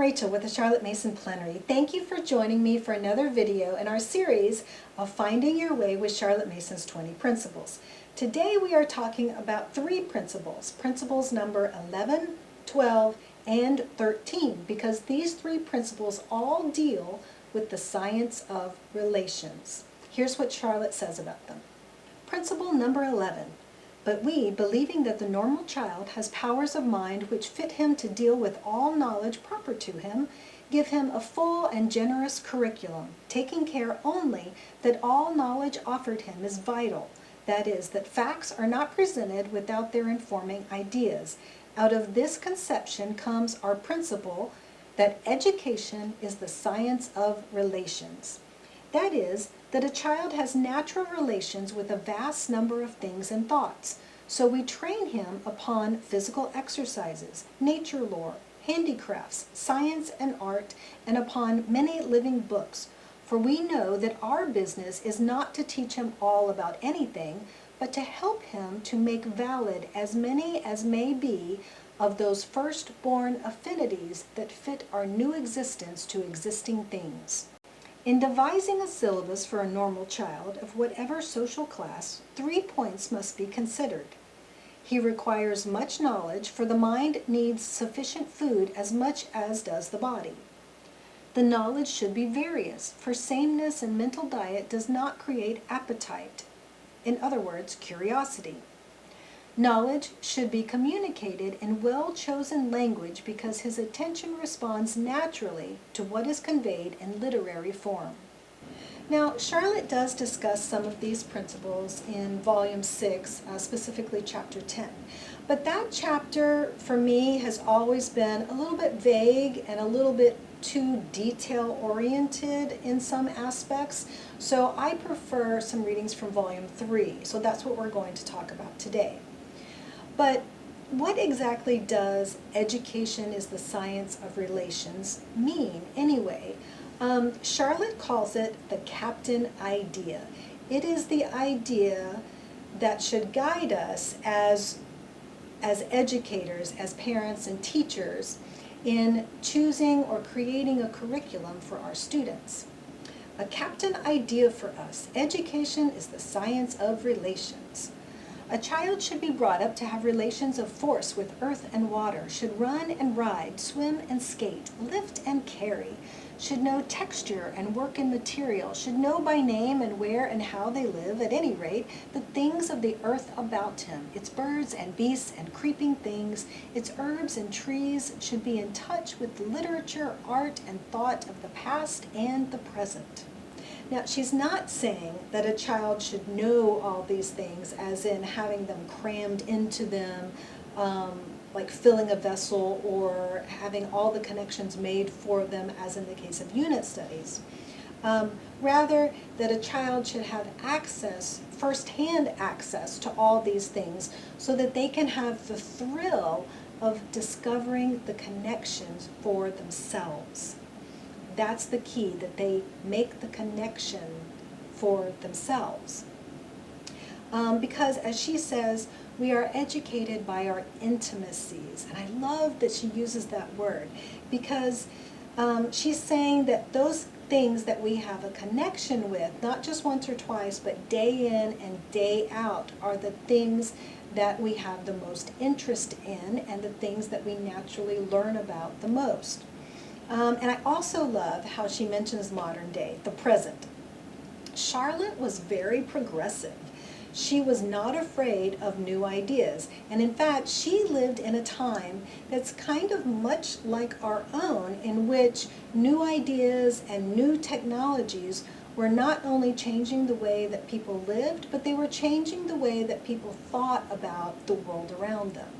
Rachel with the Charlotte Mason Plenary. Thank you for joining me for another video in our series of Finding Your Way with Charlotte Mason's 20 Principles. Today we are talking about 3 principles, principles number 11, 12, and 13, because these 3 principles all deal with the science of relations. Here's what Charlotte says about them. Principle number 11. But we, believing that the normal child has powers of mind which fit him to deal with all knowledge proper to him, give him a full and generous curriculum, taking care only that all knowledge offered him is vital, that is, that facts are not presented without their informing ideas. Out of this conception comes our principle that education is the science of relations. That is, that a child has natural relations with a vast number of things and thoughts. So we train him upon physical exercises, nature lore, handicrafts, science and art, and upon many living books. For we know that our business is not to teach him all about anything, but to help him to make valid as many as may be of those first-born affinities that fit our new existence to existing things. In devising a syllabus for a normal child of whatever social class, 3 points must be considered. He requires much knowledge, for the mind needs sufficient food as much as does the body. The knowledge should be various, for sameness in mental diet does not create appetite. In other words, curiosity. Knowledge should be communicated in well-chosen language because his attention responds naturally to what is conveyed in literary form. Now, Charlotte does discuss some of these principles in Volume 6, specifically Chapter 10. But that chapter, for me, has always been a little bit vague and a little bit too detail-oriented in some aspects. So I prefer some readings from Volume 3. So that's what we're going to talk about today. But what exactly does education is the science of relations mean anyway? Charlotte calls it the captain idea. It is the idea that should guide us as educators, as parents and teachers in choosing or creating a curriculum for our students. A captain idea for us. Education is the science of relations. A child should be brought up to have relations of force with earth and water, should run and ride, swim and skate, lift and carry, should know texture and work in material, should know by name and where and how they live, at any rate, the things of the earth about him, its birds and beasts and creeping things, its herbs and trees, should be in touch with the literature, art, and thought of the past and the present. Now, she's not saying that a child should know all these things, as in having them crammed into them, like filling a vessel, or having all the connections made for them, as in the case of unit studies. Rather, that a child should have access, first-hand access to all these things, so that they can have the thrill of discovering the connections for themselves. That's the key, that they make the connection for themselves. Because, as she says, we are educated by our intimacies. And I love that she uses that word, because she's saying that those things that we have a connection with, not just once or twice, but day in and day out, are the things that we have the most interest in and the things that we naturally learn about the most. And I also love how she mentions modern day, the present. Charlotte was very progressive. She was not afraid of new ideas. And in fact, she lived in a time that's kind of much like our own, in which new ideas and new technologies were not only changing the way that people lived, but they were changing the way that people thought about the world around them.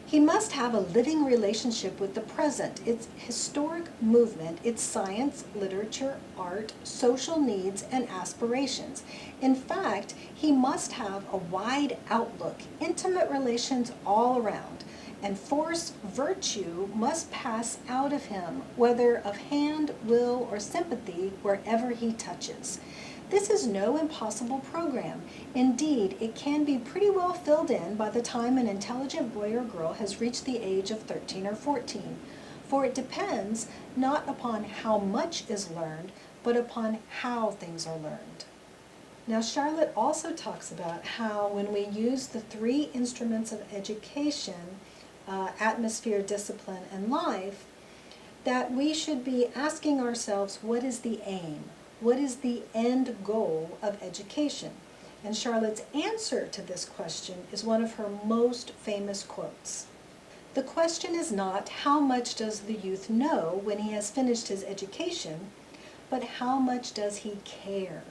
He must have a living relationship with the present, its historic movement, its science, literature, art, social needs, and aspirations. In fact, he must have a wide outlook, intimate relations all around, and force, virtue must pass out of him, whether of hand, will, or sympathy, wherever he touches. This is no impossible program. Indeed, it can be pretty well filled in by the time an intelligent boy or girl has reached the age of 13 or 14. For it depends not upon how much is learned, but upon how things are learned. Now, Charlotte also talks about how when we use the three instruments of education, atmosphere, discipline, and life, that we should be asking ourselves, what is the aim? What is the end goal of education? And Charlotte's answer to this question is one of her most famous quotes. The question is not how much does the youth know when he has finished his education, but how much does he care?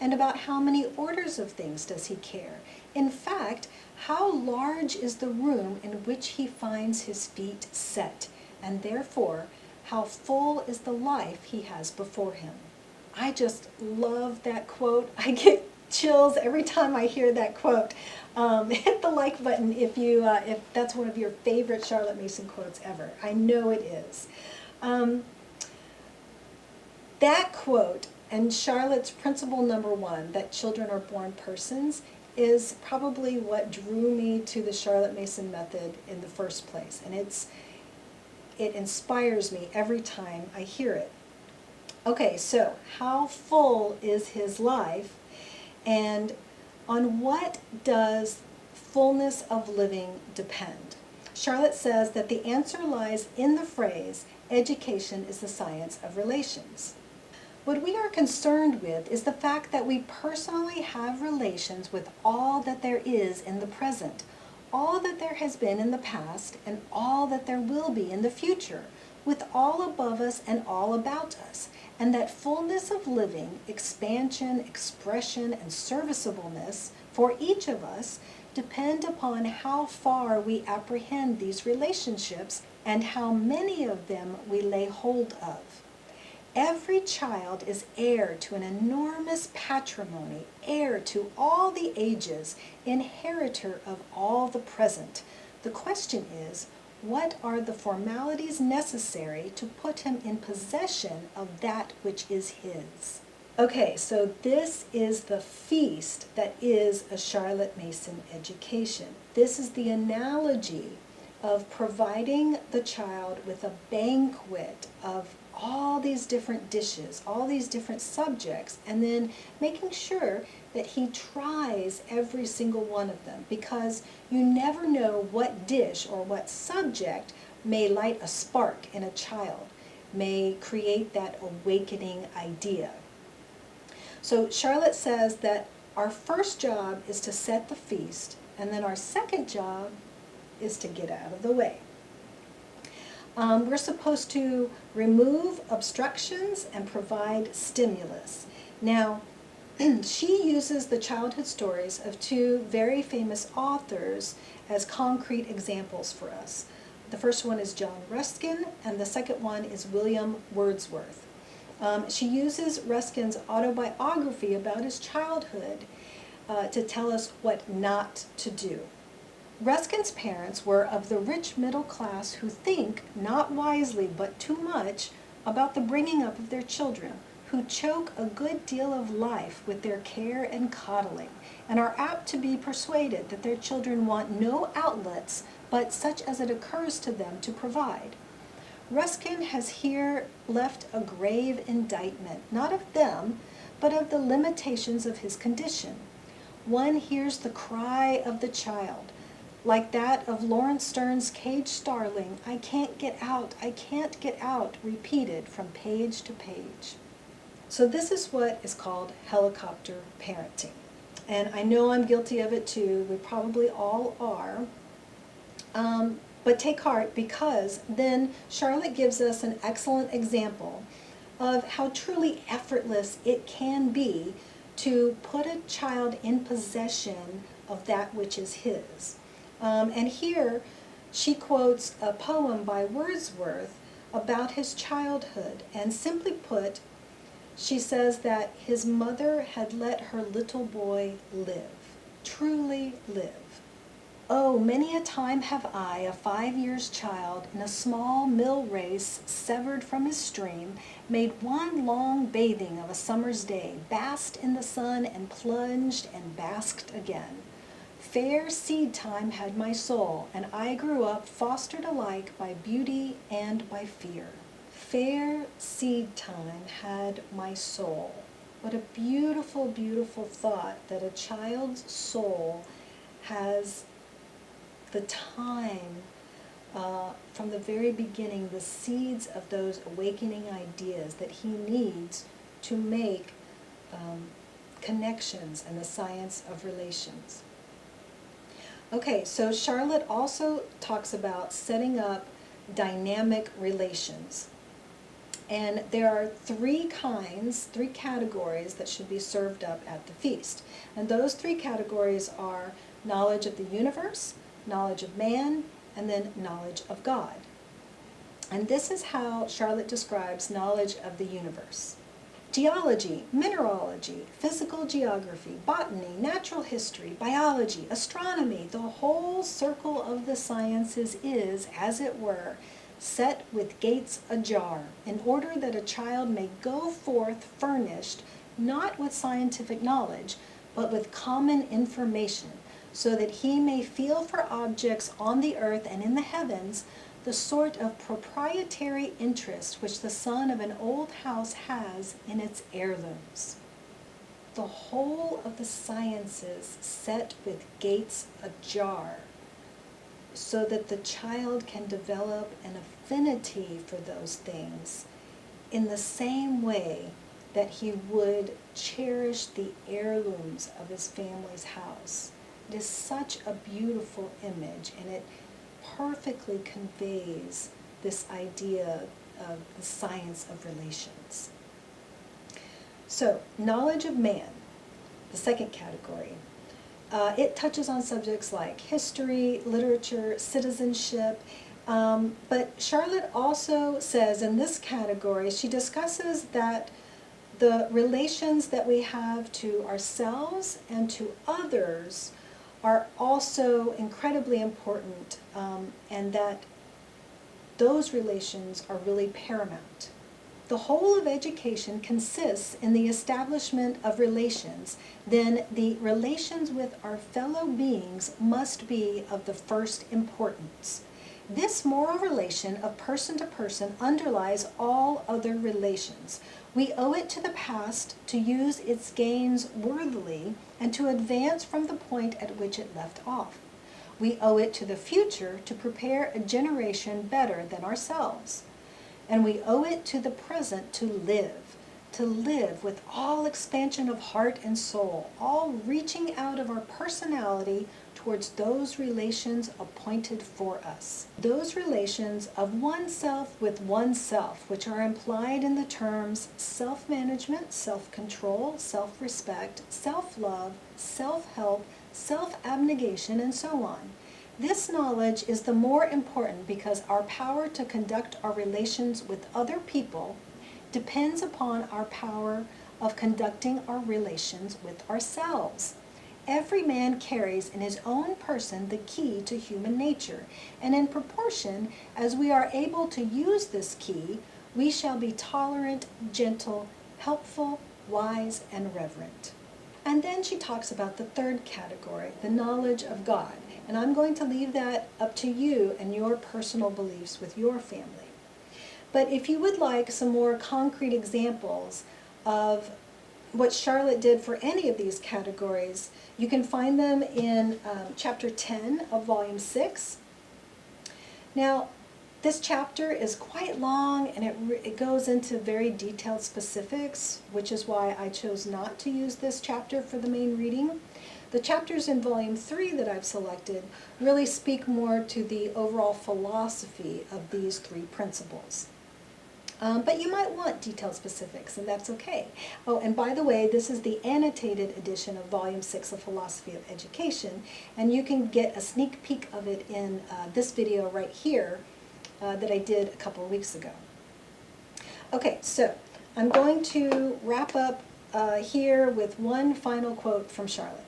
And about how many orders of things does he care? In fact, how large is the room in which he finds his feet set? And therefore, how full is the life he has before him? I just love that quote. I get chills every time I hear that quote. Hit the like button if that's one of your favorite Charlotte Mason quotes ever. I know it is. That quote and Charlotte's principle number 1, that children are born persons, is probably what drew me to the Charlotte Mason method in the first place. And it inspires me every time I hear it. Okay, so how full is his life, and on what does fullness of living depend? Charlotte says that the answer lies in the phrase, education is the science of relations. What we are concerned with is the fact that we personally have relations with all that there is in the present, all that there has been in the past, and all that there will be in the future, with all above us and all about us, and that fullness of living, expansion, expression, and serviceableness for each of us depend upon how far we apprehend these relationships and how many of them we lay hold of. Every child is heir to an enormous patrimony, heir to all the ages, inheritor of all the present. The question is, what are the formalities necessary to put him in possession of that which is his? Okay, so this is the feast that is a Charlotte Mason education. This is the analogy of providing the child with a banquet of all these different dishes, all these different subjects, and then making sure that he tries every single one of them, because you never know what dish or what subject may light a spark in a child, may create that awakening idea. So Charlotte says that our first job is to set the feast, and then our second job is to get out of the way. We're supposed to remove obstructions and provide stimulus. Now, she uses the childhood stories of two very famous authors as concrete examples for us. The first one is John Ruskin, and the second one is William Wordsworth. She uses Ruskin's autobiography about his childhood to tell us what not to do. Ruskin's parents were of the rich middle class who think, not wisely but too much, about the bringing up of their children, who choke a good deal of life with their care and coddling, and are apt to be persuaded that their children want no outlets but such as it occurs to them to provide. Ruskin has here left a grave indictment, not of them, but of the limitations of his condition. One hears the cry of the child, like that of Lawrence Stern's caged starling, "I can't get out, I can't get out," repeated from page to page. So this is what is called helicopter parenting. And I know I'm guilty of it too. We probably all are. But take heart, because then Charlotte gives us an excellent example of how truly effortless it can be to put a child in possession of that which is his. And here she quotes a poem by Wordsworth about his childhood, and simply put, she says that his mother had let her little boy live, truly live. "Oh, many a time have I, a 5 years' child, in a small mill race severed from his stream, made one long bathing of a summer's day, basked in the sun and plunged and basked again. Fair seed time had my soul, and I grew up fostered alike by beauty and by fear. Fair seed time had my soul. What a beautiful, beautiful thought that a child's soul has the time from the very beginning, the seeds of those awakening ideas that he needs to make connections and the science of relations. Okay, so Charlotte also talks about setting up dynamic relations. And there are three categories that should be served up at the feast. And those three categories are knowledge of the universe, knowledge of man, and then knowledge of God. And this is how Charlotte describes knowledge of the universe. Geology, mineralogy, physical geography, botany, natural history, biology, astronomy, the whole circle of the sciences is, as it were, set with gates ajar, in order that a child may go forth furnished not with scientific knowledge, but with common information, so that he may feel for objects on the earth and in the heavens the sort of proprietary interest which the son of an old house has in its heirlooms. The whole of the sciences set with gates ajar, so that the child can develop an affinity for those things in the same way that he would cherish the heirlooms of his family's house. It is such a beautiful image, and it perfectly conveys this idea of the science of relations. So, knowledge of man, the second category. It touches on subjects like history, literature, citizenship, but Charlotte also says in this category, she discusses that the relations that we have to ourselves and to others are also incredibly important, and that those relations are really paramount. The whole of education consists in the establishment of relations. Then the relations with our fellow beings must be of the first importance. This moral relation of person to person underlies all other relations. We owe it to the past to use its gains worthily and to advance from the point at which it left off. We owe it to the future to prepare a generation better than ourselves. And we owe it to the present to live with all expansion of heart and soul, all reaching out of our personality towards those relations appointed for us. Those relations of oneself with oneself, which are implied in the terms self-management, self-control, self-respect, self-love, self-help, self-abnegation, and so on. This knowledge is the more important because our power to conduct our relations with other people depends upon our power of conducting our relations with ourselves. Every man carries in his own person the key to human nature, and in proportion as we are able to use this key, we shall be tolerant, gentle, helpful, wise, and reverent. And then she talks about the third category, the knowledge of God. And I'm going to leave that up to you and your personal beliefs with your family. But if you would like some more concrete examples of what Charlotte did for any of these categories, you can find them in chapter 10 of volume 6. Now, this chapter is quite long, and it goes into very detailed specifics, which is why I chose not to use this chapter for the main reading. The chapters in volume 3 that I've selected really speak more to the overall philosophy of these three principles. But you might want detailed specifics, and that's okay. Oh, and by the way, this is the annotated edition of volume 6 of Philosophy of Education, and you can get a sneak peek of it in this video right here that I did a couple of weeks ago. Okay, so I'm going to wrap up here with one final quote from Charlotte.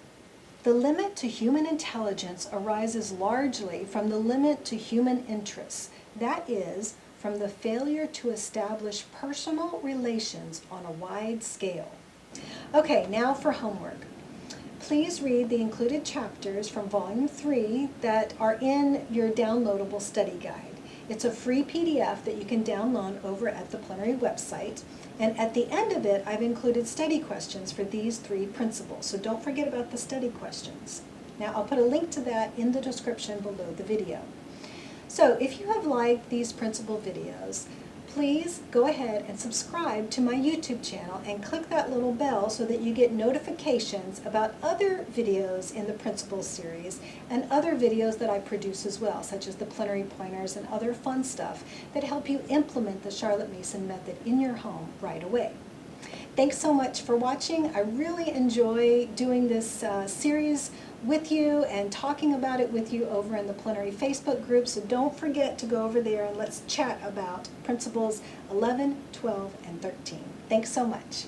The limit to human intelligence arises largely from the limit to human interests, that is, from the failure to establish personal relations on a wide scale. Okay, now for homework. please read the included chapters from Volume 3 that are in your downloadable study guide. It's a free PDF that you can download over at the Plenary website. And at the end of it, I've included study questions for these 3 principles. So don't forget about the study questions. Now, I'll put a link to that in the description below the video. So if you have liked these principle videos, please go ahead and subscribe to my YouTube channel and click that little bell so that you get notifications about other videos in the Principles series and other videos that I produce as well, such as the Plenary pointers and other fun stuff that help you implement the Charlotte Mason method in your home right away. Thanks so much for watching. I really enjoy doing this series with you and talking about it with you over in the Plenary Facebook group, so don't forget to go over there and let's chat about Principles 11, 12, and 13. Thanks so much.